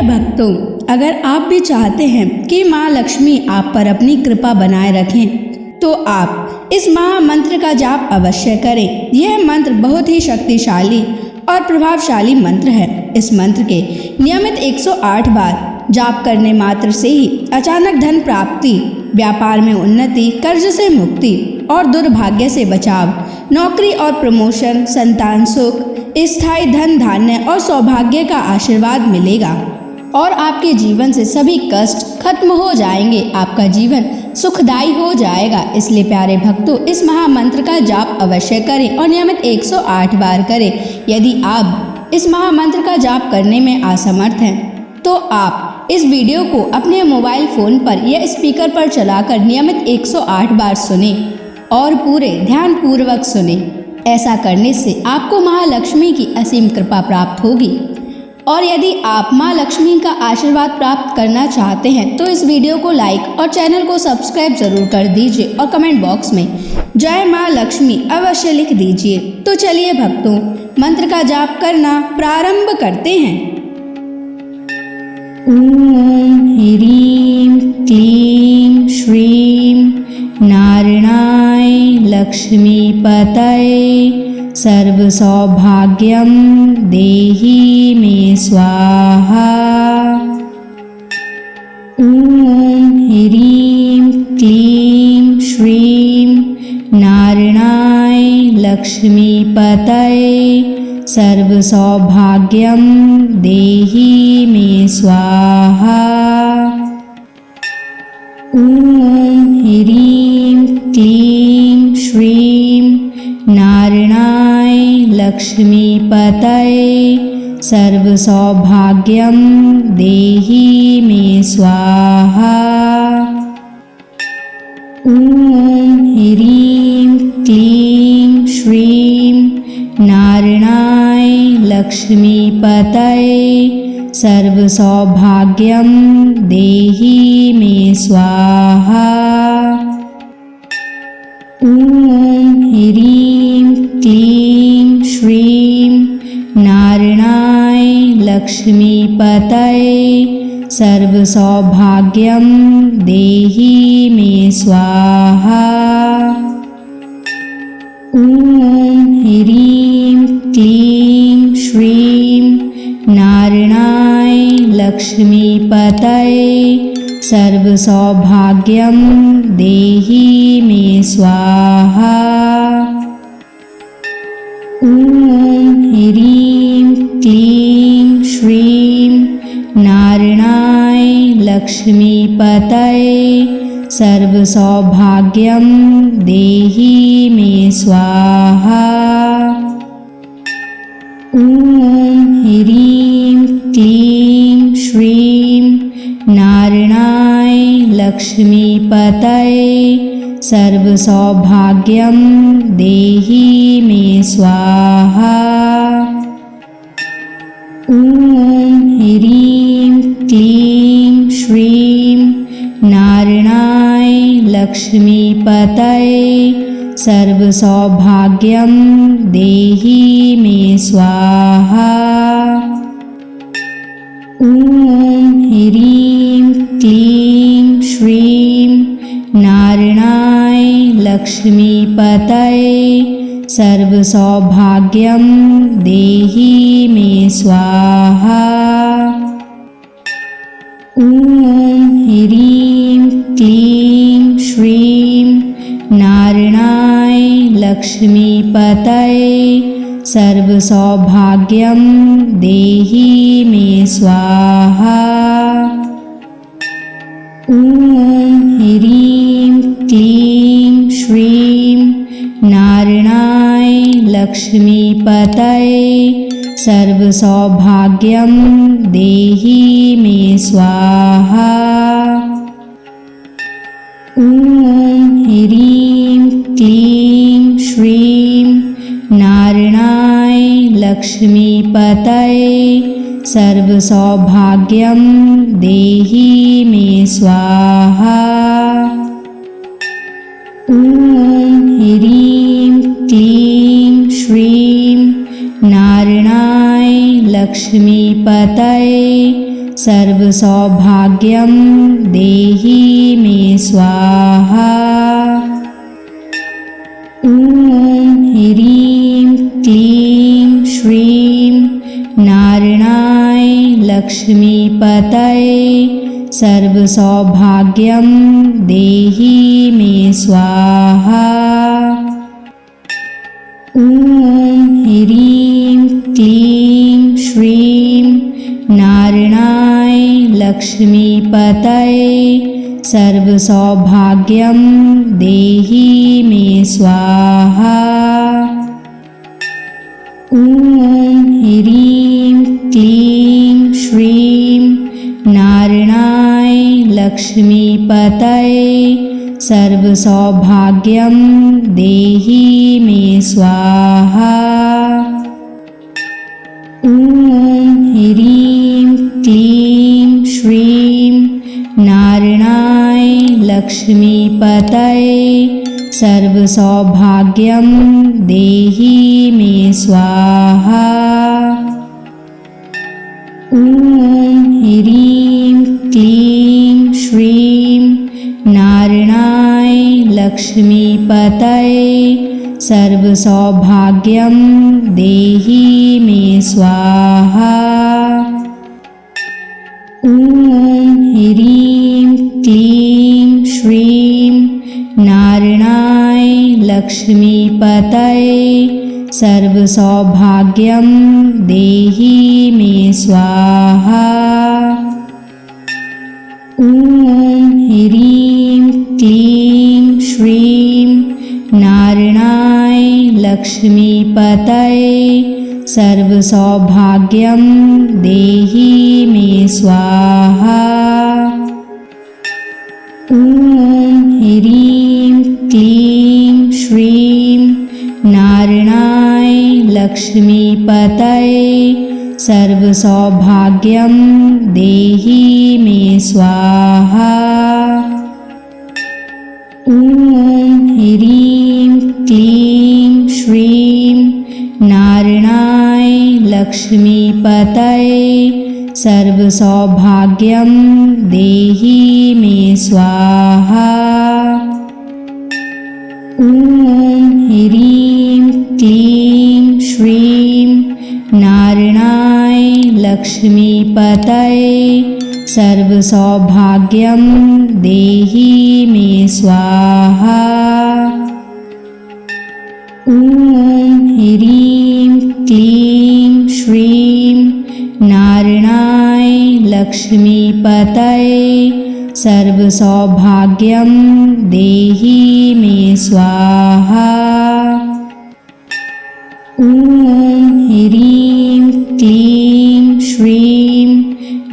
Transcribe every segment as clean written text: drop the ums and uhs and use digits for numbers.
भक्तों, अगर आप भी चाहते हैं कि माँ लक्ष्मी आप पर अपनी कृपा बनाए रखें तो आप इस महामंत्र का जाप अवश्य करें। यह मंत्र बहुत ही शक्तिशाली और प्रभावशाली मंत्र है। इस मंत्र के नियमित 108 बार जाप करने मात्र से ही अचानक धन प्राप्ति, व्यापार में उन्नति, कर्ज से मुक्ति और दुर्भाग्य से बचाव, नौकरी और प्रमोशन, संतान सुख, स्थायी धन धान्य और सौभाग्य का आशीर्वाद मिलेगा और आपके जीवन से सभी कष्ट खत्म हो जाएंगे। आपका जीवन सुखदायी हो जाएगा। इसलिए प्यारे भक्तों, इस महामंत्र का जाप अवश्य करें और नियमित 108 बार करें। यदि आप इस महामंत्र का जाप करने में असमर्थ हैं तो आप इस वीडियो को अपने मोबाइल फोन पर या स्पीकर पर चलाकर नियमित 108 बार सुने और पूरे ध्यान पूर्वक सुने। ऐसा करने से आपको महालक्ष्मी की असीम कृपा प्राप्त होगी। और यदि आप माँ लक्ष्मी का आशीर्वाद प्राप्त करना चाहते हैं तो इस वीडियो को लाइक और चैनल को सब्सक्राइब जरूर कर दीजिए और कमेंट बॉक्स में जय माँ लक्ष्मी अवश्य लिख दीजिए। तो चलिए भक्तों, मंत्र का जाप करना प्रारंभ करते हैं। ओम ह्रीं क्लीं श्रीं नारायणाय लक्ष्मीपतये सर्वसौभाग्यं देहि मे स्वाहा। ओम ह्रीं क्लीं श्रीं नारायणाय लक्ष्मीपतये सर्वसौभाग्यं देहि मे स्वाहा। ओम ह्रीं क्लीं श्रीं नारायणाय लक्ष्मीपतये सर्वसौभाग्यं देहि मे स्वाहा। ओम ह्रीं क्लीं श्रीं नारायणाय लक्ष्मीपतये सर्वसौभाग्यं देहि मे स्वाहा। ओम ह्रीं क्लीं श्रीं नारायणाय लक्ष्मीपतये सर्वसौभाग्यं देहि मे स्वाहा। ओम ह्रीं क्लीं श्रीं नारायणाय लक्ष्मीपतये सर्वसौभाग्यं देहि मे स्वाहा। ओम ह्रीं क्लीं श्रीं नारायणाय लक्ष्मीपतये सर्वसौभाग्यं देहि मे स्वाहा। ओम ह्रीं क्लीं श्रीं नारायणाय लक्ष्मीपतये सर्वसौभाग्यं देहि मे स्वाहा। ओम ह्रीं क्लीं श्रीं नारायणाय लक्ष्मीपतये सर्वसौभाग्यं देहि मे स्वाहा। ओम ह्रीं क्लीं श्रीं नारायणाय लक्ष्मीपतये सर्वसौभाग्यं देहि मे स्वाहा। ओम ह्रीं क्लीं श्रीं नारायणाय लक्ष्मीपतये सर्वसौभाग्यं देहि मे स्वाहा। ओम ह्रीं क्लीं श्रीं नारायणाय लक्ष्मीपतये सर्वसौभाग्यं देहि मे स्वाहा। ओम ह्रीं क्लीं श्रीं नारायणाय लक्ष्मीपतये सर्वसौभाग्यं देहि मे स्वाहा। ओम ह्रीं क्लीं श्रीं नारायणाय लक्ष्मीपतये सर्वसौभाग्यं देहि मे स्वाहा। ॐ ह्रीं क्लीं श्रीं नारायणाय लक्ष्मीपतये सर्वसौभाग्यं देहि मे स्वाहा। ॐ ह्रीं क्लीं श्रीं नारायणाय लक्ष्मीपतये सर्वसौभाग्यं देहि मे स्वाहा। ॐ ह्रीं क्लीं श्रीं नारायणाय लक्ष्मीपतये सर्वसौभाग्यं देहि मे स्वाहा। ॐ ह्रीं क्लीं श्रीं नारायणाय लक्ष्मीपतये सर्वसौभाग्यं देहि मे स्वाहा। ॐ ह्रीं क्लीं श्रीं नारायणाय लक्ष्मीपतये सर्वसौभाग्यं देहि मे स्वाहा। ॐ ह्रीं क्लीं श्रीं नारायणाय लक्ष्मीपतये सर्वसौभाग्यं देहि मे स्वाहा। ॐ ह्रीं क्लीं श्रीं नारायणाय लक्ष्मीपतये सर्वसौभाग्यं देहि मे स्वाहा। ॐ ह्रीं क्लीं श्रीं नारायणाय लक्ष्मीपतये सर्वसौभाग्यं देहि मे स्वाहा। ॐ ह्रीं क्लीं श्रीं नारायणाय लक्ष्मीपतये सर्वसौभाग्यं देहि मे स्वाहा। ॐ ह्रीं क्लीं श्रीं नारायणाय लक्ष्मीपतये सर्वसौभाग्यं देहि मे स्वाहा। ॐ ह्रीं क्लीं श्रीं नारायणाय लक्ष्मीपतये सर्वसौभाग्यं देहि मे स्वाहा। ॐ ह्रीं क्लीं श्रीं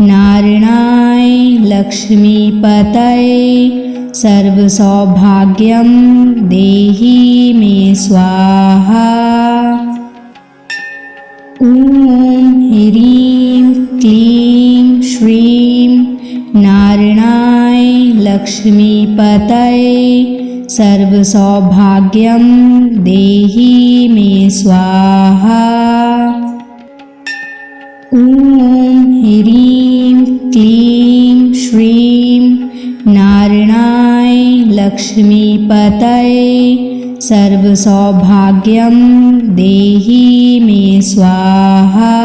नारायणाय लक्ष्मीपतये सर्वसौभाग्यं देहि मे स्वाहा। ॐ ह्रीं क्लीं श्रीं नारायणाय लक्ष्मीपतये सर्वसौभाग्यं देहि मे स्वाहा। ॐ ह्रीं क्लीं श्रीं नारायणाय लक्ष्मीपतये सर्वसौभाग्यं देहि मे स्वाहा।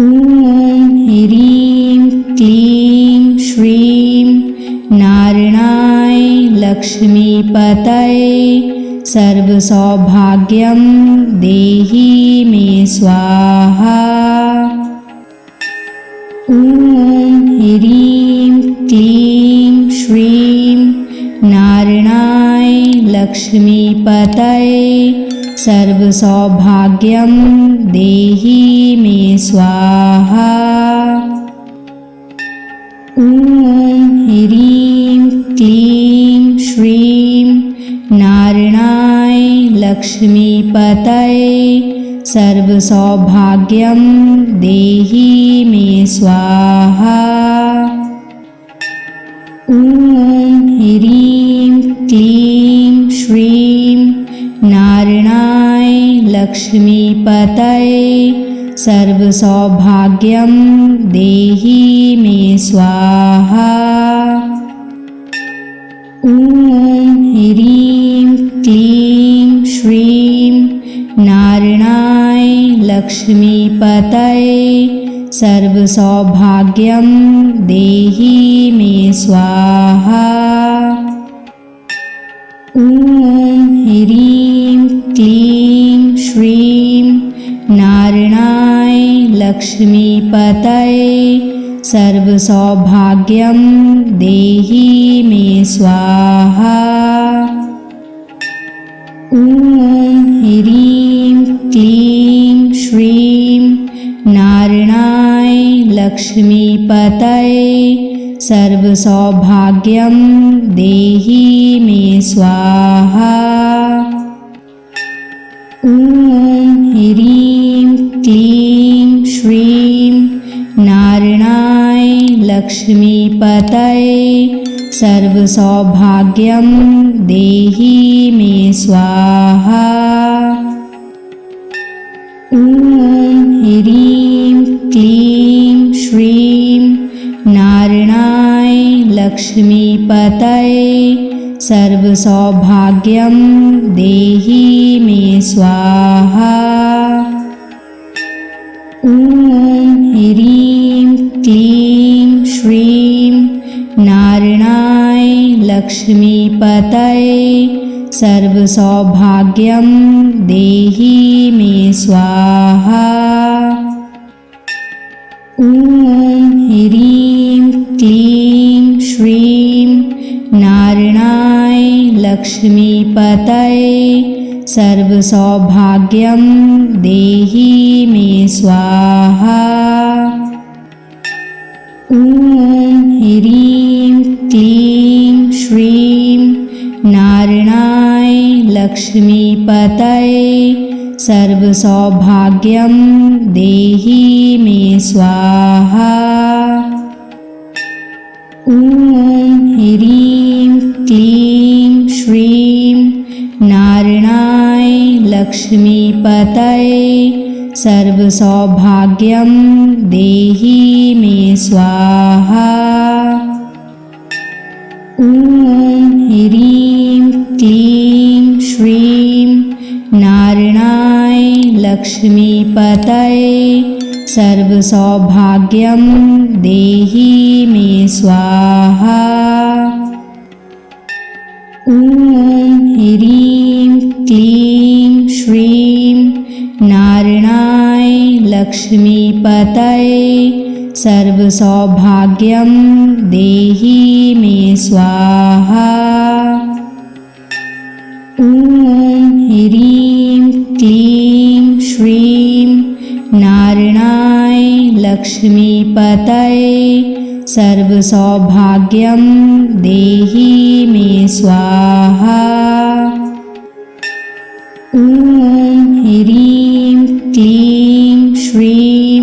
ॐ ह्रीं क्लीं श्रीं नारायणाय लक्ष्मीपतये सर्वसौभाग्यं देहि मे स्वाहा। ॐ ह्रीं क्लीं श्रीं नारायणाय लक्ष्मीपतये सर्वसौभाग्यं देहि मे स्वाहा। ॐ ह्रीं क्लीं श्रीं नारायणाय लक्ष्मीपतये सर्वसौभाग्यं देहि मे स्वाहा। ॐ ह्रीं क्लीं श्रीं नारायणाय लक्ष्मीपतये सर्वसौभाग्यं देहि मे स्वाहा। ॐ ह्रीं क्लीं श्रीं नारायणाय लक्ष्मीपतये सर्वसौभाग्यं देहि मे स्वाहा। ॐ ह्रीं क्लीं श्रीं नारायणाय लक्ष्मीपतये सर्वसौभाग्यं देहि मे स्वाहा। ॐ ह्रीं क्लीं श्रीं नारायणाय लक्ष्मीपतये सर्वसौभाग्यं देहि मे स्वाहा। ॐ ह्रीं क्लीं श्रीं नारायणाय लक्ष्मीपतये सर्वसौभाग्यं देहि मे स्वाहा। ॐ ह्रीं क्लीं श्रीं नारायणाय लक्ष्मीपतये सर्वसौभाग्यं देहि मे स्वाहा। ॐ ह्रीं क्लीं श्रीं नारायणाय लक्ष्मीपतये सर्वसौभाग्यं देहि मे स्वाहा। ॐ ह्रीं क्लीं श्रीं नारायणाय लक्ष्मीपतये सर्वसौभाग्यं देहि मे स्वाहा। ॐ ह्रीं क्लीं श्रीं नारायणाय लक्ष्मीपतये सर्वसौभाग्यं देहि मे स्वाहा। ॐ ह्रीं क्लीं श्रीं नारायणाय लक्ष्मीपतये सर्वसौभाग्यं देहि मे स्वाहा। ॐ ह्रीं क्लीं श्रीं नारायणाय लक्ष्मीपतये सर्वसौभाग्यं देहि मे स्वाहा। ॐ ह्रीं क्लीं श्रीं नारायणाय लक्ष्मीपतये सर्वसौभाग्यं देहि मे स्वाहा। ॐ ह्रीं क्लीं श्रीं नारायणाय लक्ष्मीपतये सर्वसौभाग्यं देहि मे स्वाहा। ॐ ह्रीं क्लीं श्रीं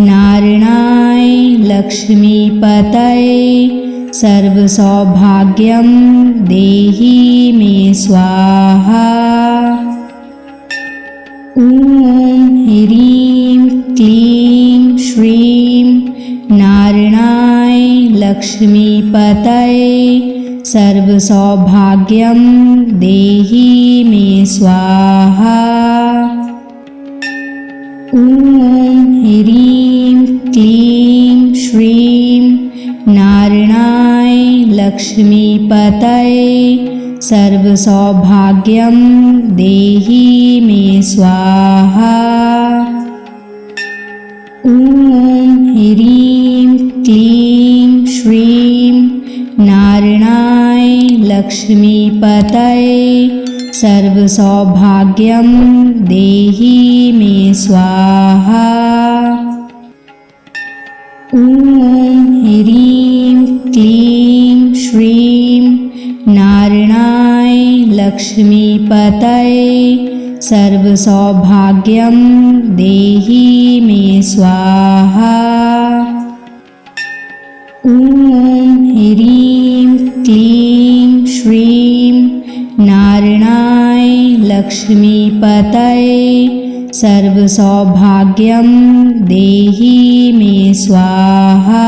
नारायणाय लक्ष्मीपतये सर्वसौभाग्यं देहि मे स्वाहा। ॐ ह्रीं क्लीं श्रीं नारायणाय लक्ष्मीपतये सर्वसौभाग्यं देहि मे स्वाहा। ॐ ह्रीं क्लीं श्रीं नारायणाय लक्ष्मीपतये सर्वसौभाग्यं देहि मे स्वाहा। ॐ ह्रीं क्लीं श्रीं नारायणाय लक्ष्मीपतये सर्वसौभाग्यं देहि मे स्वाहा। ॐ ह्रीं क्लीं श्रीं नारायणाय लक्ष्मीपतये सर्वसौभाग्यं देहि मे स्वाहा। ॐ ह्रीं क्लीं श्रीं नारायणाय लक्ष्मीपतये सर्वसौभाग्यं देहि मे स्वाहा।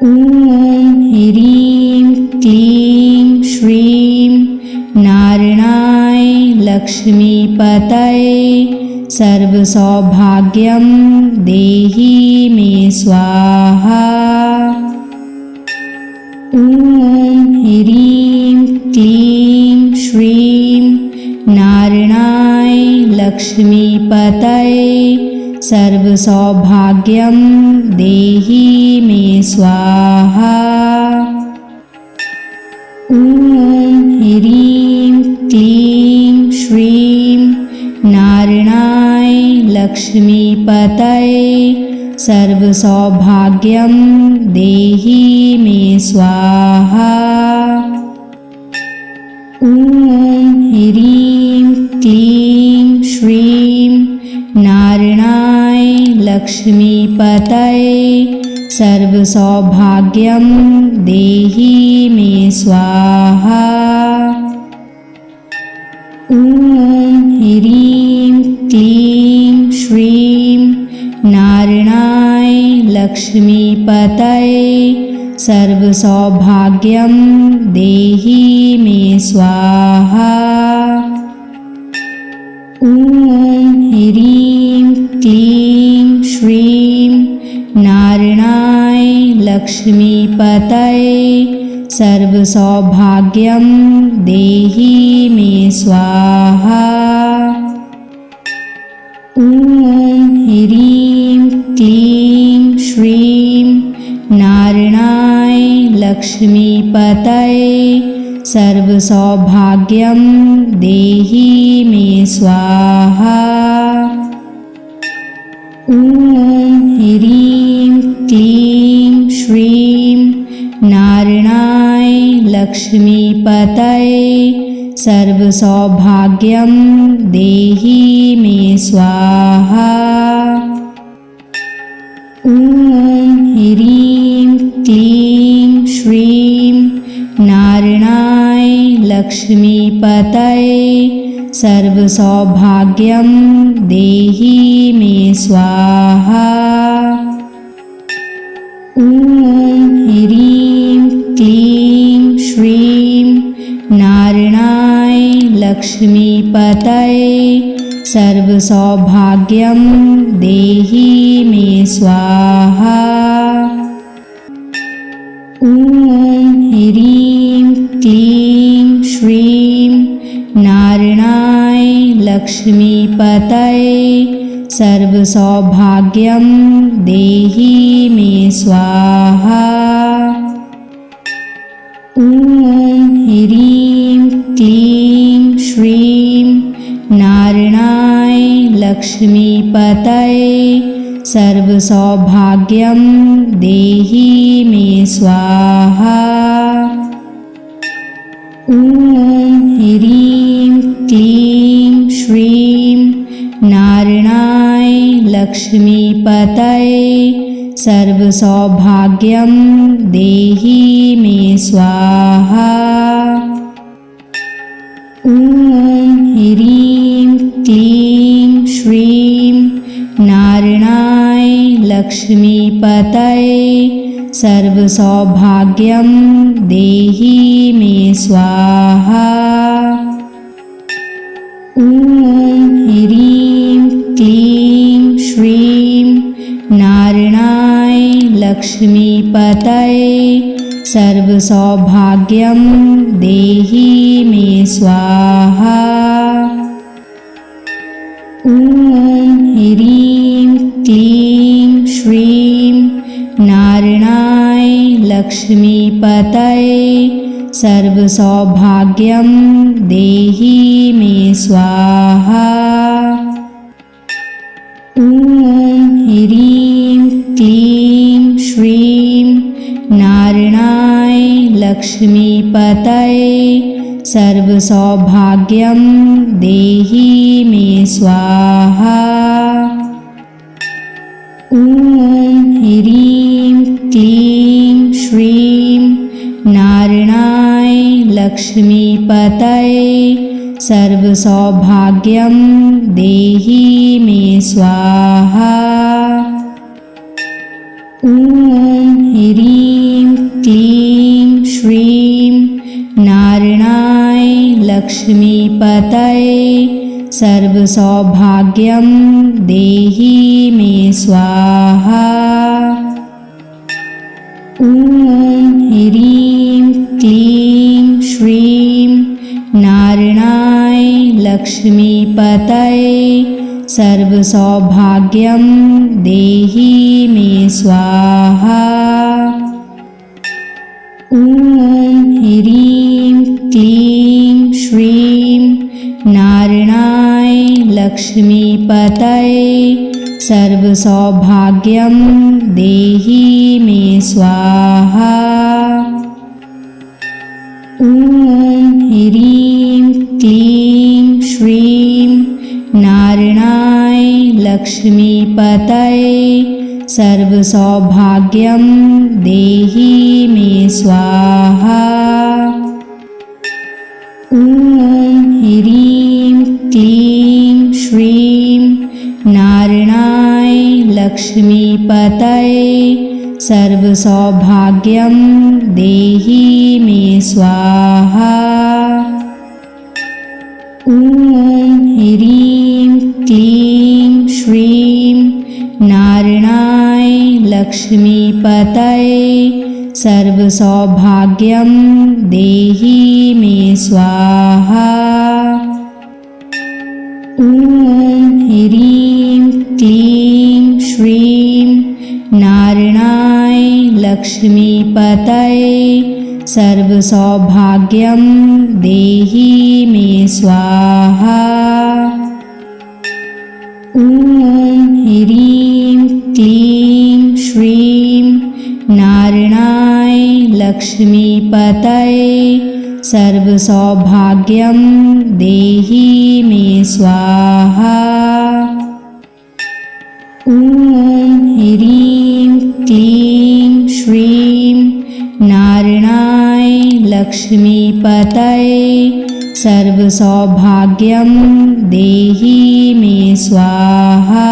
ॐ ह्रीं क्लीं श्रीं नारायणाय लक्ष्मीपतये सर्वसौभाग्यं देहि मे स्वाहा। ॐ ह्रीं क्लीं श्रीं नारायणाय लक्ष्मीपतये सर्वसौभाग्यं देहि मे स्वाहा। ॐ ह्रीं क्लीं श्रीं नारायणाय लक्ष्मीपतये सर्वसौभाग्यं देहि मे स्वाहा। ॐ ह्रीं क्लीं श्रीं नारायणाय लक्ष्मीपतये सर्वसौभाग्यं देहि मे स्वाहा। ॐ ह्रीं क्लीं श्रीं नारायणाय लक्ष्मीपतये सर्वसौभाग्यं देहि मे स्वाहा। ॐ ह्रीं क्लीं श्रीं नारायणाय लक्ष्मीपतये सर्वसौभाग्यं देहि मे स्वाहा। ॐ ह्रीं क्लीं श्रीं नारायणाय लक्ष्मीपतये सर्वसौभाग्यं देहि मे स्वाहा। ॐ ह्रीं क्लीं श्रीं नारायणाय लक्ष्मीपतये सर्वसौभाग्यं देहि मे स्वाहा। ॐ ह्रीं क्लीं श्रीं नारायणाय लक्ष्मीपतये सर्वसौभाग्यं देहि मे स्वाहा। ॐ ह्रीं क्लीं श्रीं नारायणाय लक्ष्मीपतये सर्वसौभाग्यं देहि मे स्वाहा। ॐ ह्रीं क्लीं श्रीं नारायणाय लक्ष्मीपतये सर्वसौभाग्यं देहि मे स्वाहा। ॐ ह्रीं क्लीं श्रीं नारायणाय लक्ष्मीपतये सर्वसौभाग्यं देहि मे स्वाहा। ॐ ह्रीं क्लीं श्रीं नारायणाय लक्ष्मीपतये सर्वसौभाग्यं देहि मे स्वाहा। ॐ ह्रीं क्लीं श्रीं नारायणाय लक्ष्मीपतये सर्वसौभाग्यं देहि मे स्वाहा। ॐ ह्रीं क्लीं श्रीं नारायणाय लक्ष्मीपतये सर्वसौभाग्यं देहि मे स्वाहा। ॐ ह्रीं क्लीं श्रीं नारायणाय लक्ष्मीपतये सर्वसौभाग्यं देहि मे स्वाहा। ॐ ह्रीं क्लीं श्रीं नारायणाय लक्ष्मीपतये सर्वसौभाग्यं देहि मे स्वाहा। ॐ ह्रीं क्लीं श्रीं नारायणाय लक्ष्मीपतये सर्वसौभाग्यं देहि मे स्वाहा। ॐ ह्रीं क्लीं श्रीं नारायणाय लक्ष्मीपतये सर्वसौभाग्यं देहि मे स्वाहा। ॐ ह्रीं क्लीं श्रीं नारायणाय लक्ष्मीपतये सर्वसौभाग्यं देहि मे स्वाहा। ॐ ह्रीं क्लीं श्रीं नारायणाय लक्ष्मीपतये सर्वसौभाग्यं देहि मे स्वाहा। ॐ ह्रीं क्लीं श्रीं नारायणाय लक्ष्मीपतये सर्वसौभाग्यं देहि मे स्वाहा। ॐ ह्रीं क्लीं श्रीं नारायणाय लक्ष्मीपतये सर्वसौभाग्यं देहि मे स्वाहा। ॐ ह्रीं क्लीं श्रीं नारायणाय लक्ष्मीपतये सर्वसौभाग्यं देहि मे स्वाहा। ॐ ह्रीं क्लीं श्रीं नारायणाय लक्ष्मीपतये सर्वसौभाग्यं देहि मे स्वाहा। ॐ ह्रीं क्लीं श्रीं नारायणाय लक्ष्मीपतये सर्वसौभाग्यं देहि मे स्वाहा। ॐ ह्रीं क्लीं श्रीं नारायणाय लक्ष्मीपतये सर्वसौभाग्यं देहि मे स्वाहा।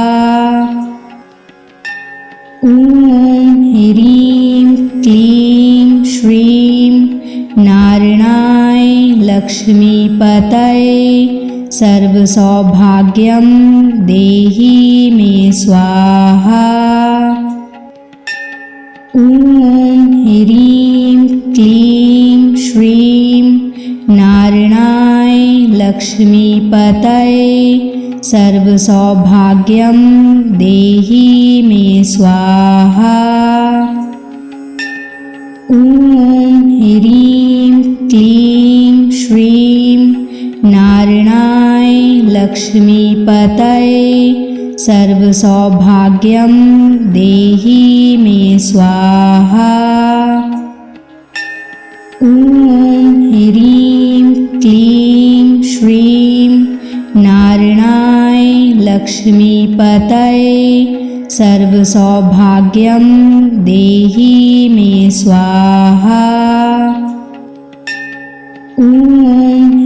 ॐ ह्रीं क्लीं श्रीं नारायणाय लक्ष्मीपतये सर्वसौभाग्यं देहि मे स्वाहा। ॐ ह्रीं क्लीं श्रीं नारायणाय लक्ष्मीपतये सर्वसौभाग्यं देहि मे स्वाहा। ॐ ह्रीं क्लीं श्रीं नारायणाय लक्ष्मीपतये सर्वसौभाग्यं देहि मे स्वाहा। ॐ ह्रीं क्लीं श्रीं नारायणाय लक्ष्मीपतये सर्वसौभाग्यं देहि मे स्वाहा। ॐ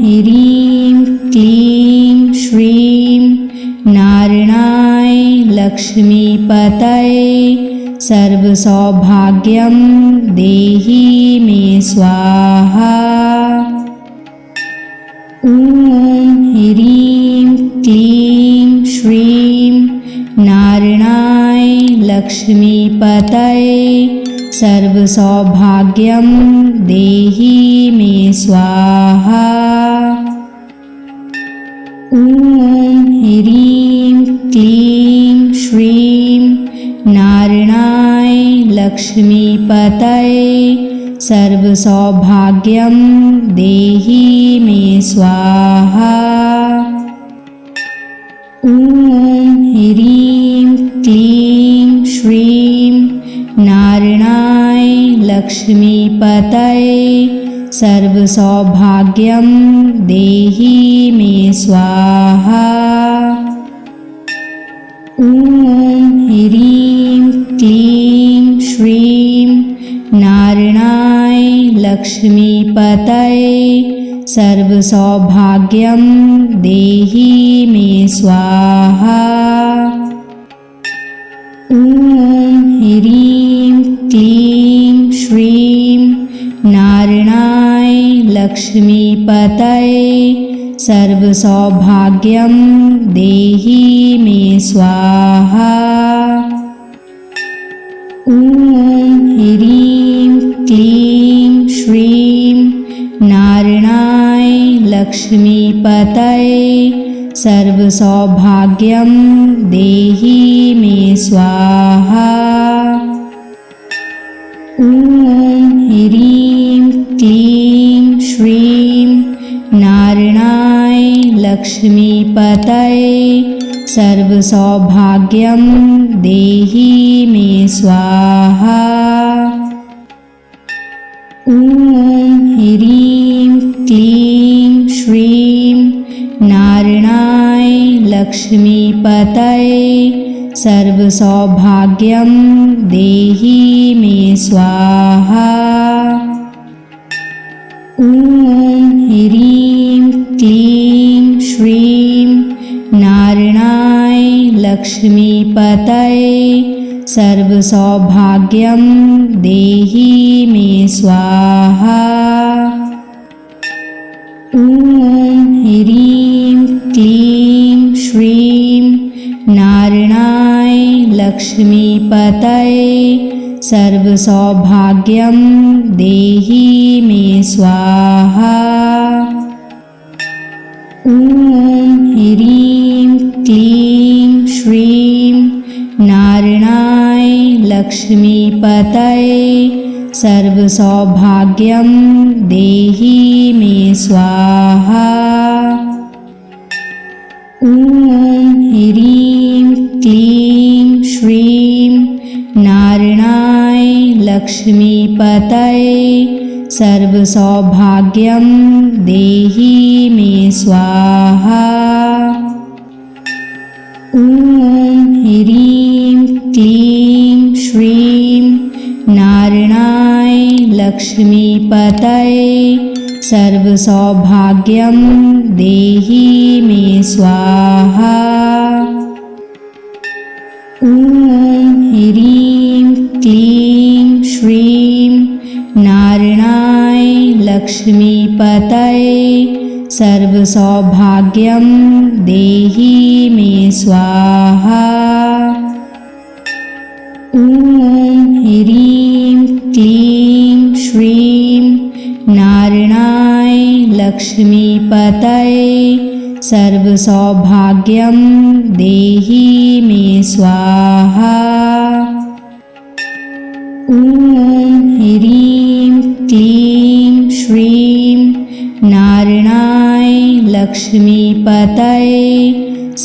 ह्रीं क्लीं श्रीं नारायणाय लक्ष्मीपतये सर्वसौभाग्यं देहि मे स्वाहा। ॐ ह्रीं क्लीं श्रीं नारायणाय लक्ष्मीपतये सर्वसौभाग्यं देहि मे स्वाहा। ॐ ह्रीं क्लीं श्रीं नारायणाय लक्ष्मीपतये सर्वसौभाग्यं देहि मे स्वाहा। ॐ ह्रीं क्लीं श्रीं नारायणाय लक्ष्मीपतये सर्वसौभाग्यं देहि मे स्वाहा। ॐ ह्रीं क्लीं श्रीं नारायणाय लक्ष्मीपतये सर्वसौभाग्यं देहि मे स्वाहा। ॐ ह्रीं क्लीं श्रीं नारायणाय लक्ष्मीपतये सर्वसौभाग्यं देहि मे स्वाहा। ॐ ह्रीं क्लीं श्रीं नारायणाय लक्ष्मीपतये सर्वसौभाग्यं देहि मे स्वाहा। ॐ ह्रीं क्लीं श्रीं नारायणाय लक्ष्मीपतये सर्वसौभाग्यं देहि मे स्वाहा। ॐ ह्रीं क्लीं श्रीं नारायणाय लक्ष्मीपतये सर्वसौभाग्यं देहि मे स्वाहा। ॐ ह्रीं क्लीं श्रीं नारायणाय लक्ष्मीपतये सर्वसौभाग्यं देहि मे स्वाहा। ॐ ह्रीं क्लीं श्रीं नारायणाय लक्ष्मीपतये सर्वसौभाग्यं देहि मे स्वाहा। ॐ ह्रीं क्लीं श्रीं नारायणाय लक्ष्मीपतये सर्वसौभाग्यं देहि मे स्वाहा। ॐ ह्रीं क्लीं श्रीं नारायणाय लक्ष्मीपतये सर्वसौभाग्यं देहि मे स्वाहा। ॐ ह्रीं क्लीं श्रीं नारायणाय लक्ष्मीपतये सर्वसौभाग्यं देहि मे स्वाहा। ॐ ह्रीं क्लीं श्रीं नारायणाय लक्ष्मीपतये सर्वसौभाग्यं देहि मे स्वाहा। ॐ ह्रीं क्लीं श्रीं नारायणाय लक्ष्मीपतये सर्वसौभाग्यं देहि मे स्वाहा। ॐ ह्रीं क्लीं श्रीं नारायणाय लक्ष्मीपतये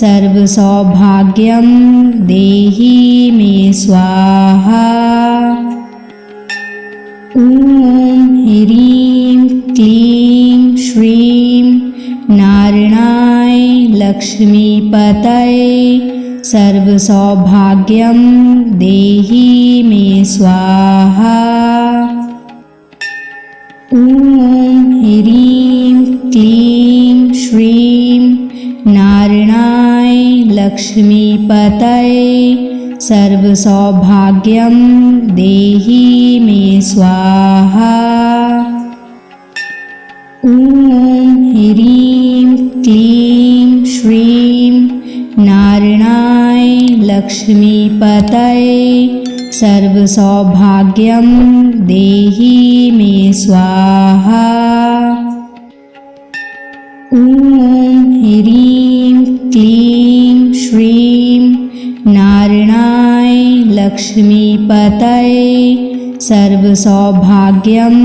सर्वसौभाग्यं देहि मे स्वाहा। ॐ ह्रीं क्लीं श्रीं नारायणाय लक्ष्मीपतये सर्वसौभाग्यं देहि मे स्वाहा। ॐ ह्रीं क्लीं श्रीं नारायणाय लक्ष्मीपतये सर्वसौभाग्यं देहि मे स्वाहा। ॐ ह्रीं क्लीं श्रीं नारायणाय लक्ष्मीपतये सर्वसौभाग्यं देहि मे स्वाहा। ॐ ह्रीं क्लीं श्रीं नारायणाय लक्ष्मीपतये सर्वसौभाग्यं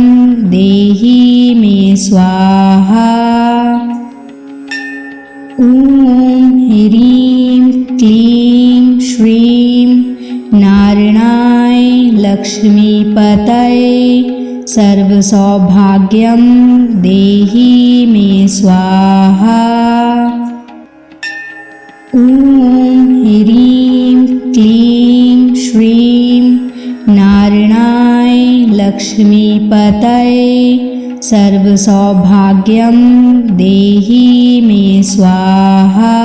देहि मे स्वाहा। ॐ ह्रीं क्लीं श्रीं नारायणाय लक्ष्मीपतये सर्वसौभाग्यं देहि मे स्वाहा। ॐ ह्रीं क्लीं श्रीं नारायणाय लक्ष्मीपतये सर्वसौभाग्यं देहि मे स्वाहा।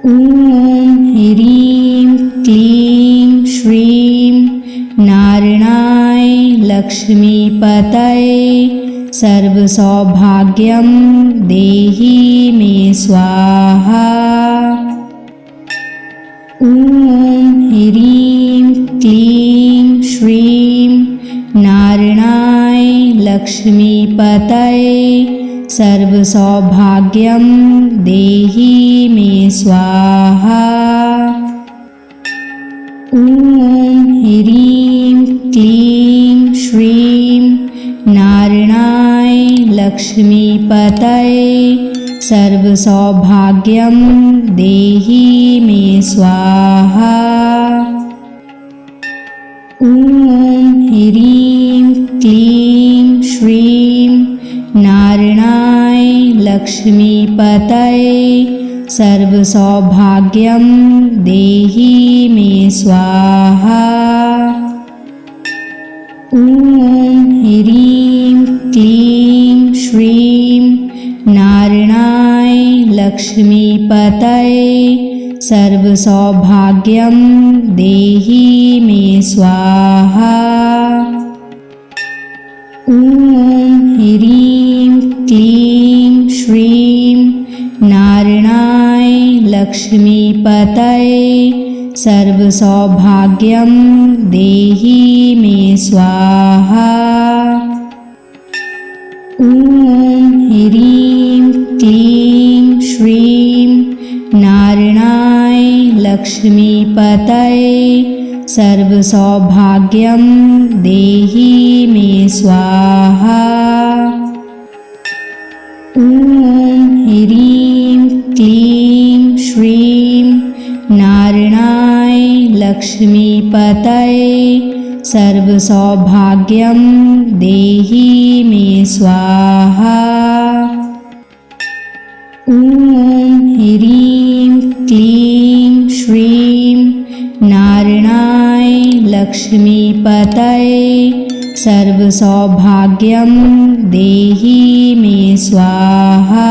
ॐ ह्रीं क्लीं श्रीं नारायणाय लक्ष्मीपतये सर्वसौभाग्यं देहि मे स्वाहा। ॐ ह्रीं क्लीं श्रीं नारायणाय लक्ष्मीपतये सर्वसौभाग्यं देहि मे स्वाहा। ॐ ह्रीं क्लीं श्रीं नारायणाय लक्ष्मीपतये सर्वसौभाग्यं देहि मे स्वाहा। ॐ ह्रीं क्लीं श्रीं नारायणाय लक्ष्मीपतये सर्वसौभाग्यं देहि मे स्वाहा। ॐ ह्रीं क्लीं श्रीं नारायणाय लक्ष्मीपतये सर्वसौभाग्यं देहि मे स्वाहा। ॐ ह्रीं क्लीं श्रीं नारायणाय लक्ष्मीपतये सर्वसौभाग्यं देहि मे स्वाहा। ॐ ह्रीं क्लीं श्रीं नारायणाय लक्ष्मीपतये सर्वसौभाग्यं देहि मे स्वाहा। ॐ ह्रीं क्लीं श्रीं नारायणाय लक्ष्मीपतये सर्वसौभाग्यं देहि मे स्वाहा। ॐ ह्रीं क्लीं श्रीं नारायणाय लक्ष्मीपतये सर्वसौभाग्यं देहि मे स्वाहा।